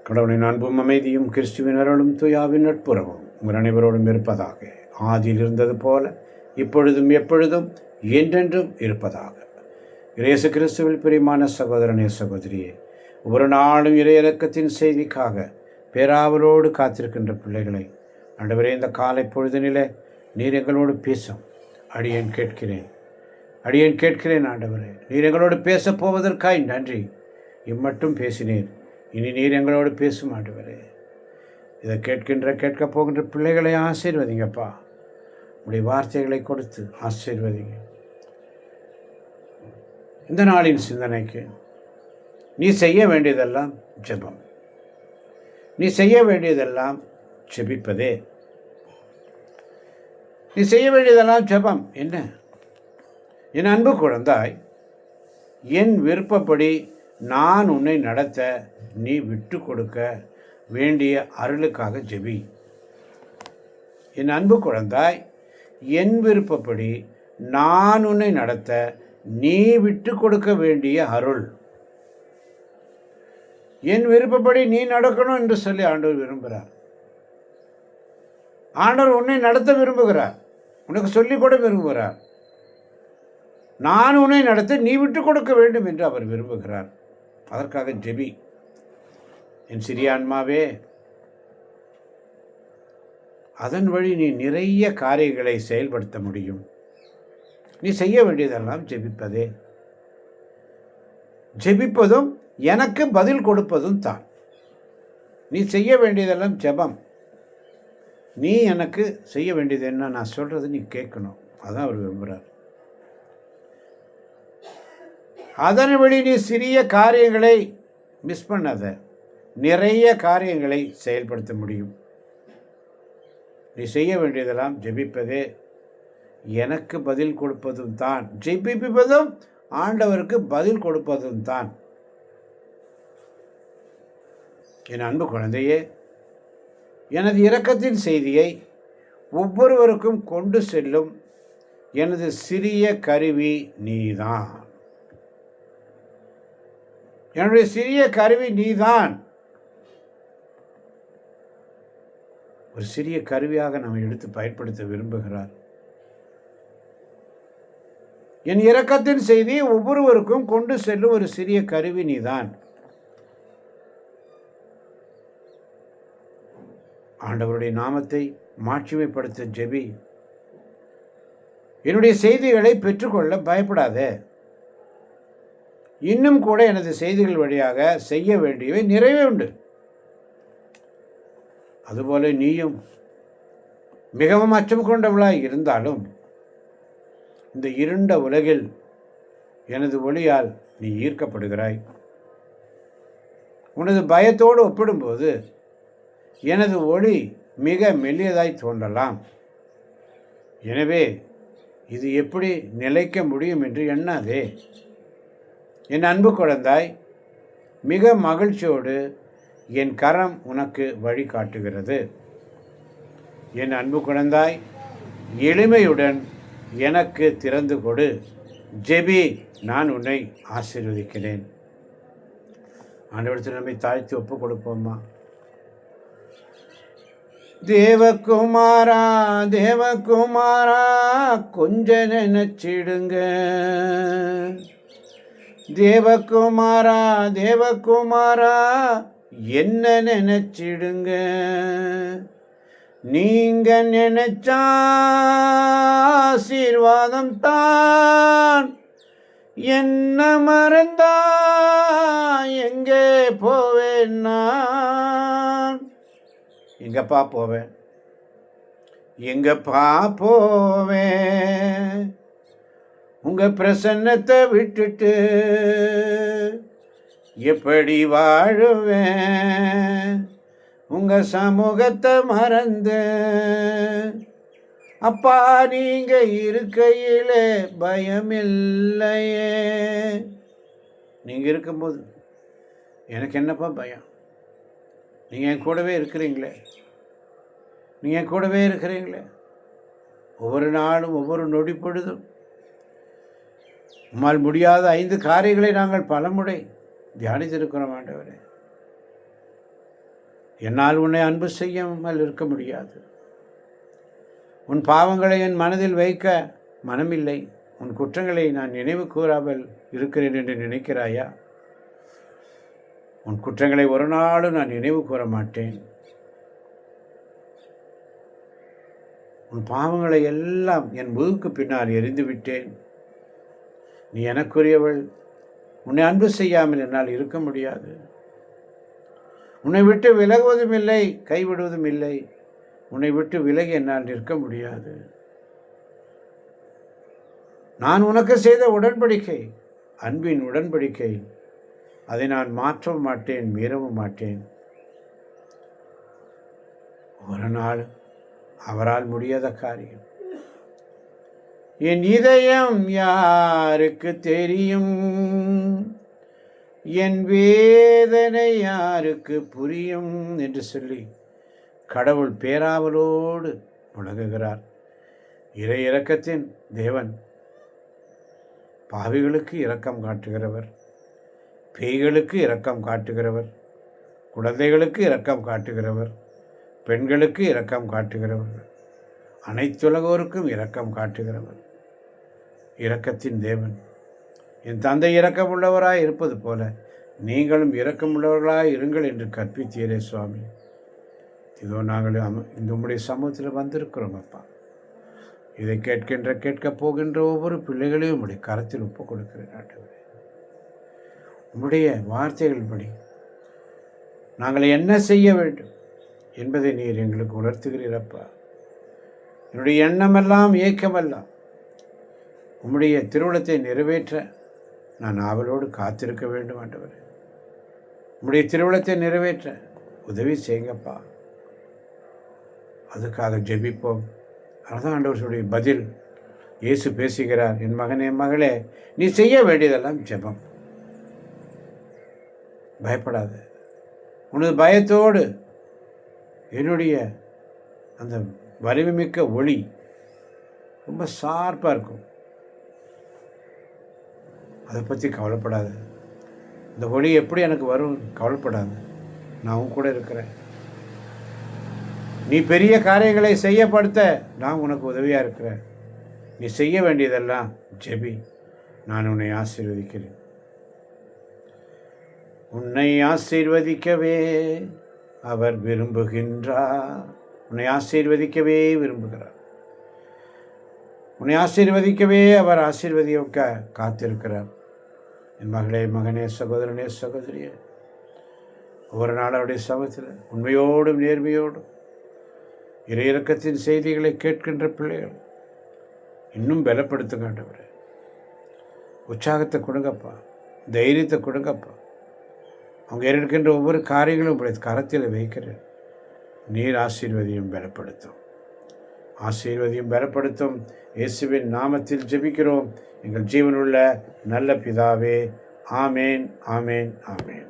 கடவுளின் அன்பும் அமைதியும் கிறிஸ்துவின் அருளும் தூயாவின் நட்புறவும் உங்கள் அனைவரோடும் இருப்பதாக. ஆதியில் இருந்தது போல இப்பொழுதும் எப்பொழுதும் என்றென்றும் இருப்பதாக. இயேசு கிறிஸ்துவில் பிரியமான சகோதரனே சகோதரியே, ஒரு நாளும் இறையிறக்கத்தின் செய்திக்காக பேராவலோடு காத்திருக்கின்ற பிள்ளைகளை ஆண்டவரே, இந்த காலை பொழுதினிலே நீர் எங்களோடு பேசும். அடியேன் கேட்கிறேன் ஆண்டவரே, நீர் எங்களோடு பேசப் போவதற்காய் நன்றி. இம்மட்டும் பேசினீர், இனி நீர் எங்களோடு பேசும் ஆண்டவரே. இதை கேட்கப் போகின்ற பிள்ளைகளை ஆசீர்வதிங்கப்பா. உடைய வார்த்தைகளை கொடுத்து ஆசீர்வதிங்க. இந்த நாளின் சிந்தனைக்கு நீ செய்ய வேண்டியதெல்லாம் ஜெபம். நீ செய்ய வேண்டியதெல்லாம் ஜெபிப்பதே. நீ செய்ய வேண்டியதெல்லாம் ஜெபம். என்ன? என் அன்பு குழந்தாய், என் விருப்பப்படி நான் உன்னை நடத்த நீ விட்டு கொடுக்க வேண்டிய அருளுக்காக ஜெபி. என் அன்பு குழந்தாய், என் விருப்பப்படி நான் உன்னை நடத்த நீ விட்டு கொடுக்க வேண்டிய அருள். என் விருப்பப்படி நீ நடக்கணும் என்று சொல்லி ஆண்டவர் விரும்புகிறார். ஆண்டவர் உன்னை நடத்த விரும்புகிறார், உனக்கு சொல்லிக் கூட விரும்புகிறார். நான் உன்னை நடத்த நீ விட்டு கொடுக்க வேண்டும் என்று அவர் விரும்புகிறார். அதற்காக ஜெபி. என் சிறிய ஆன்மாவே, அதன் வழி நீ நிறைய காரியங்களை செயல்படுத்த முடியும். நீ செய்ய வேண்டியதெல்லாம் ஜெபிப்பதே. ஜெபிப்பதும் எனக்கு பதில் கொடுப்பதும் தான். நீ செய்ய வேண்டியதெல்லாம் ஜெபம். நீ எனக்கு செய்ய வேண்டியது என்ன, நான் சொல்றது நீ கேட்கணும். அதான் அவர் விரும்புகிறார். அதன் வழி நீ சிறிய காரியங்களை மிஸ் பண்ணாத, நிறைய காரியங்களை செயல்படுத்த முடியும். நீ செய்ய வேண்டியதெல்லாம் ஜெபிப்பதே, எனக்கு பதில் கொடுப்பதும் தான். ஜெபிப்பதும் ஆண்டவருக்கு பதில் கொடுப்பதும் தான். என் அன்பு குழந்தையே, எனது இரக்கத்தின் செய்தியை ஒவ்வொருவருக்கும் கொண்டு செல்லும் எனது சிறிய கருவி நீதான். என்னுடைய சிறிய கருவி நீதான். ஒரு சிறிய கருவியாக நம்ம எடுத்து பயன்படுத்த விரும்புகிறார். என் இரக்கத்தின் செய்தியை ஒவ்வொருவருக்கும் கொண்டு செல்லும் ஒரு சிறிய கருவி நீதான். ஆண்டவருடைய நாமத்தை மாட்சிமைப்படுத்த ஜெபி. என்னுடைய செய்திகளை பெற்றுக்கொள்ள பயப்படாதே. இன்னும் கூட எனது செய்திகள் வழியாக செய்ய வேண்டியவை நிறைவே உண்டு. அதுபோல நீயும் மிகவும் அச்சம் கொண்டவளாய் இருந்தாலும் இந்த இருண்ட உலகில் எனது ஒளியால் நீ ஈர்க்கப்படுகிறாய். உனது பயத்தோடு ஒப்பிடும்போது எனது ஒளி மிக மெல்லியதாய் தோன்றலாம். எனவே இது எப்படி நிலைக்க முடியும் என்று எண்ணாதே. என் அன்பு குழந்தாய், மிக மகிழ்ச்சியோடு என் கரம் உனக்கு வழி காட்டுகிறது. என் அன்பு குழந்தாய், எளிமையுடன் எனக்கு திறந்து கொடு. ஜெபி, நான் உன்னை ஆசீர்வதிக்கிறேன். ஆண்டவரத்தில் நம்மை தாழ்த்தி ஒப்பு கொடுப்போம்மா. தேவகுமாரா தேவகுமாரா, கொஞ்ச நினைச்சிடுங்க. தேவகுமாரா தேவகுமாரா, என்ன நினைச்சிடுங்க. நீங்க நினைச்சா ஆசீர்வாதம் தான். என்ன மறந்தா எங்கே போவேன் நான்? எங்கப்பா போவேன், எங்கப்பா போவேன்? உங்க பிரசன்னத்தை விட்டுட்டு எப்படி வாழுவேன்? உங்க சமூகத்தை மறந்து. அப்பா, நீங்க இருக்கையிலே பயமில்லையே. நீங்க இருக்கும்போது எனக்கு என்னப்பா பயம்? நீங்க என் கூடவே இருக்கிறீங்களே. ஒவ்வொரு நாளும் ஒவ்வொரு நொடி பொழுதும் உம்மால் முடியாத 5 காரியங்களை நாங்கள் பலமுறை தியானித்திருக்கிறோம் ஆண்டவரே. என்னால் உன்னை அன்பு செய்யாமல் இருக்க முடியாது. உன் பாவங்களை என் மனதில் வைக்க மனமில்லை. உன் குற்றங்களை நான் நினைவு கூறாமல் இருக்கிறேன் என்று நினைக்கிறாயா? உன் குற்றங்களை ஒரு நாளும் நான் நினைவு கூற மாட்டேன். உன் பாவங்களை எல்லாம் என் முதுகுக்கு பின்னால் எரிந்து விட்டேன். நீ எனக்குரியவள். உன்னை அன்பு செய்யாமல் என்னால் இருக்க முடியாது. உன்னை விட்டு விலகுவதும் இல்லை, கைவிடுவதும் இல்லை. உன்னை விட்டு விலகி என்னால் நிற்க முடியாது. நான் உனக்கு செய்த உடன்படிக்கை அன்பின் உடன்படிக்கை. அதை நான் மாற்றவும் மாட்டேன், மீறவும் மாட்டேன். ஒரு நாள் அவரால் முடியாத காரியம். என் இதயம் யாருக்கு தெரியும்? என் வேதனை யாருக்கு புரியும் என்று சொல்லி கடவுள் பேராவலோடு முழங்குகிறார். இறை இரக்கத்தின் தேவன் பாவிகளுக்கு இரக்கம் காட்டுகிறவர், பேய்களுக்கு இரக்கம் காட்டுகிறவர், குழந்தைகளுக்கு இரக்கம் காட்டுகிறவர், பெண்களுக்கு இரக்கம் காட்டுகிறவர், அனைத்துலகோருக்கும் இரக்கம் காட்டுகிறவர். இரக்கத்தின் தேவன். என் தந்தை இரக்கமுள்ளவராய் இருப்பது போல நீங்களும் இரக்கமுள்ளவர்களாய் இருங்கள் என்று கற்பித்தீரே சுவாமி. இதோ நாங்கள் இந்த உம்முடைய சமூகத்தில் வந்திருக்கிறோம் அப்பா. இதை கேட்கப் போகின்ற ஒவ்வொரு பிள்ளைகளையும் உம்முடைய கரத்தில் ஒப்புக் கொடுக்கிறேன் ஆண்டவரே. உம்முடைய வார்த்தைகள்படி நாங்கள் என்ன செய்ய வேண்டும் என்பதை நீர் எங்களுக்கு உணர்த்துகிறீரப்பா. என்னுடைய எண்ணமெல்லாம் ஏக்கமெல்லாம் உம்முடைய திருவுளத்தை நிறைவேற்ற நான் ஆவலோடு காத்திருக்க வேண்டும் ஆண்டவரே. உம்முடைய திருவுளத்தை நிறைவேற்ற உதவி செய்யுங்கப்பா. அதுக்காக ஜெபிப்போம். அதுதான் ஆண்டவருடைய பதில். இயேசு பேசுகிறார், என் மகனே மகளே, நீ செய்ய வேண்டியதெல்லாம் ஜெபம். பயப்படாத. உனது பயத்தோடு என்னுடைய அந்த வலிமைமிக்க ஒளி ரொம்ப ஷார்ப்பாக இருக்கும். அதை பற்றி கவலைப்படாத. இந்த ஒளி எப்படி எனக்கு வரும் கவலைப்படாத. நான் உன் கூட இருக்கிறேன். நீ பெரிய காரியங்களை செய்யப்படுத்த நான் உனக்கு உதவியாக இருக்கிறேன். நீ செய்ய வேண்டியதெல்லாம் ஜெபி. நான் உன்னை ஆசீர்வதிக்கிறேன். உன்னை ஆசீர்வதிக்கவே அவர் விரும்புகின்றார். உன்னை ஆசீர்வதிக்கவே விரும்புகிறார். உன்னை ஆசீர்வதிக்கவே அவர் ஆசீர்வதிக்க காத்திருக்கிறார். என் மகளே மகனே சகோதரனே சகோதரியே, ஒவ்வொரு நாள் அவருடைய சமூகத்தில் உண்மையோடும் நேர்மையோடும் இறை இரக்கத்தின் செய்திகளை கேட்கின்ற பிள்ளைகள் இன்னும் பலப்படுத்துங்க ஆண்டவரே. உற்சாகத்தை கொடுங்கப்பா, தைரியத்தை கொடுங்கப்பா. அவங்க இருக்கின்ற ஒவ்வொரு காரியங்களும் உங்களுடைய கரத்தில் வைக்கிறேன். நீர் ஆசீர்வதியும் பலப்படுத்தும். ஆசீர்வதியும் பலப்படுத்தும். இயேசுவின் நாமத்தில் ஜெபிக்கிறோம் எங்கள் ஜீவனுள்ள நல்ல பிதாவே. ஆமேன், ஆமேன், ஆமேன்.